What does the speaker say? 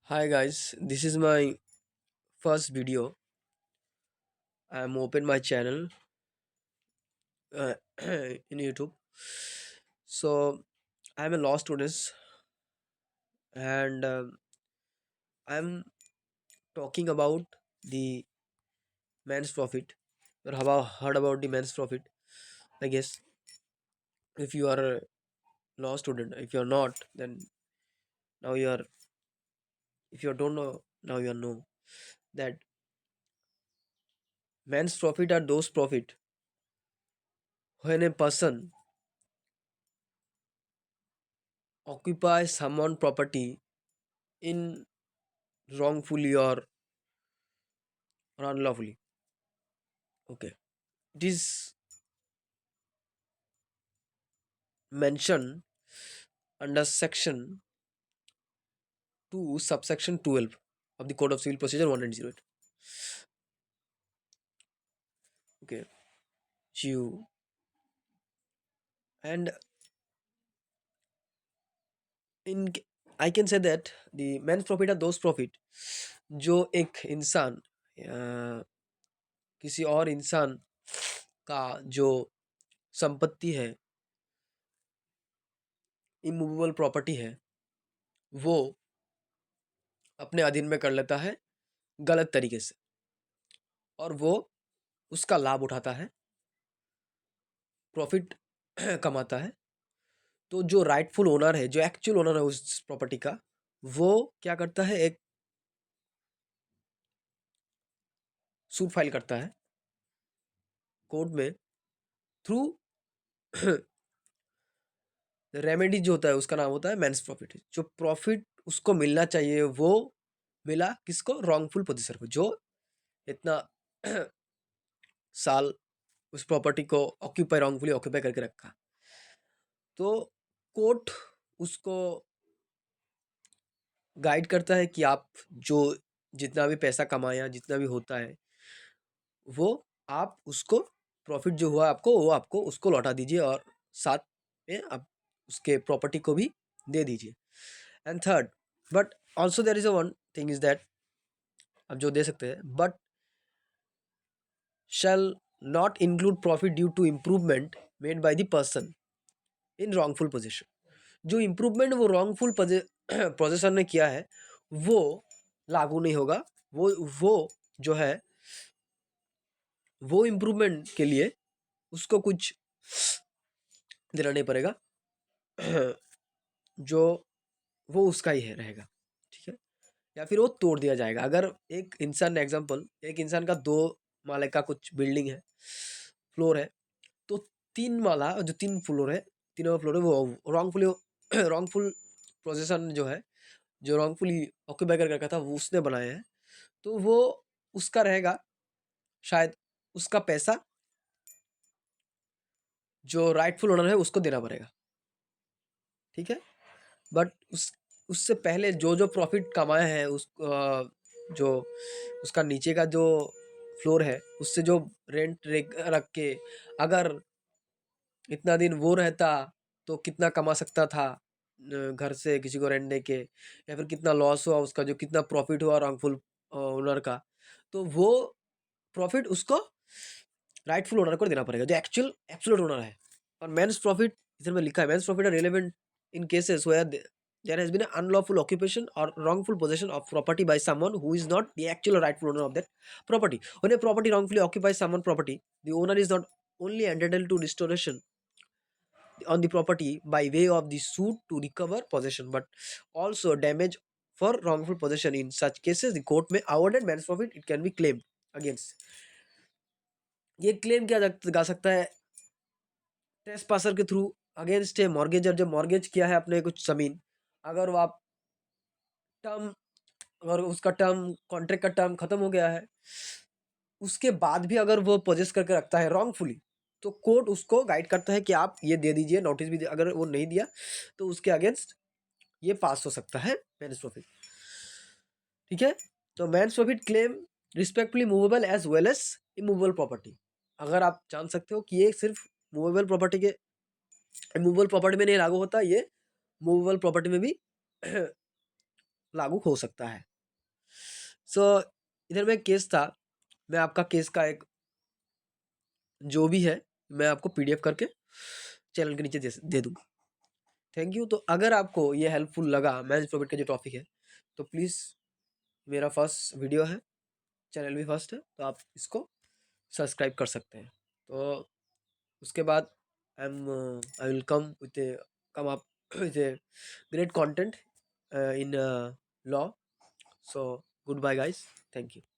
Hi guys, this is my first video. I'm open my channel in YouTube. So I'm a law student and I'm talking about the man's profit. You have heard about the man's profit? I guess if you are a law student, if you're not, then now you are. If you don't know, now you know that man's profit are those profit when a person occupies someone property in wrongfully or unlawfully. Okay. It is mentioned under section 2, subsection 12 of the Code of Civil Procedure 1908. Okay. You and in I can say that the men's profit are those profit जो एक इंसान किसी और इंसान का जो संपत्ति है, इमूवेबल प्रॉपर्टी है, वो अपने अधीन में कर लेता है गलत तरीके से, और वो उसका लाभ उठाता है, प्रॉफिट कमाता है। तो जो राइटफुल ओनर है, जो एक्चुअल ओनर है उस प्रॉपर्टी का, वो क्या करता है, एक सूट फाइल करता है कोर्ट में थ्रू रेमेडी। जो होता है उसका नाम होता है मैंस प्रॉफिट। जो प्रॉफिट उसको मिलना चाहिए वो मिला किसको? रॉन्गफुल पोजीशन को, जो इतना साल उस प्रॉपर्टी को ऑक्यूपाई रॉन्गफुली ऑक्यूपाई करके रखा। तो कोर्ट उसको गाइड करता है कि आप जो जितना भी पैसा कमाया, जितना भी होता है, वो आप उसको प्रॉफिट जो हुआ आपको, वो आपको उसको लौटा दीजिए, और साथ में आप उसके प्रॉपर्टी को भी दे दीजिए। And third, but also there is a one thing is that, आप जो दे सकते हैं, but shall not include profit due to improvement made by the person in wrongful position. जो इम्प्रूवमेंट वो रॉन्गफुल पोजिशन ने किया है, वो लागू नहीं होगा। वो जो है, वो इम्प्रूवमेंट के लिए उसको कुछ देना नहीं पड़ेगा। जो वो उसका ही है रहेगा, ठीक है। या फिर वो तोड़ दिया जाएगा। अगर एक इंसान, एग्जांपल, एक इंसान का 2 माले का कुछ बिल्डिंग है, फ्लोर है, तो 3 माला जो 3 फ्लोर है, तीनों फ्लोर है, वो रॉन्गफुली रॉन्गफुल पोजीशन जो है, जो रॉन्गफुली ऑक्यूपाई कर रखा था, वो उसने बनाया है। तो वो उसका रहेगा, शायद उसका पैसा जो राइटफुल ओनर है उसको देना पड़ेगा, ठीक है। बट उससे पहले जो जो प्रॉफिट कमाया है, जो उसका नीचे का जो फ्लोर है, उससे जो रेंट रख के, अगर इतना दिन वो रहता तो कितना कमा सकता था घर से किसी को रेंट दे के, या फिर कितना लॉस हुआ उसका, जो कितना प्रॉफिट हुआ रॉन्गफुल ओनर का, तो वो प्रॉफिट उसको राइटफुल ओनर को देना पड़ेगा, जो एक्चुअल एब्सोल्यूट ओनर है। और मेंस प्रॉफिट इधर में लिखा है, mesne profit are relevant in cases where there has been an unlawful occupation or wrongful possession of property by someone who is not the actual rightful owner of that property. When a property wrongfully occupies someone's property, the owner is not only entitled to restoration on the property by way of the suit to recover possession, but also damage for wrongful possession. In such cases, the court may award man's profit. It can be claimed against. ये claim किया जा सकता है trace passer के through against ए mortgagor. जो mortgage किया है अपने कुछ जमीन, अगर वो आप टर्म, अगर उसका टर्म, कॉन्ट्रैक्ट का टर्म खत्म हो गया है, उसके बाद भी अगर वो पोजेस करके रखता है रॉन्गफुली, तो कोर्ट उसको गाइड करता है कि आप ये दे दीजिए, नोटिस भी अगर वो नहीं दिया तो उसके अगेंस्ट ये पास हो सकता है मैंस प्रॉफिट, ठीक है। तो mesne profit claim respectfully movable as well as immovable property. अगर आप जान सकते हो कि ये सिर्फ मूवेबल प्रॉपर्टी के, मूवेबल प्रॉपर्टी में नहीं लागू होता, ये मूवेबल प्रॉपर्टी में भी लागू हो सकता है। सो इधर में केस था, मैं आपका केस का एक जो भी है मैं आपको पीडीएफ करके चैनल के नीचे दे दूंगा। Thank you. तो अगर आपको ये हेल्पफुल लगा मैच प्रॉफिट का जो टॉपिक है, तो प्लीज़, मेरा फर्स्ट वीडियो है, चैनल भी फर्स्ट है, तो आप इसको सब्सक्राइब कर सकते हैं। तो उसके बाद I will come up with a great content in law. So goodbye guys, thank you.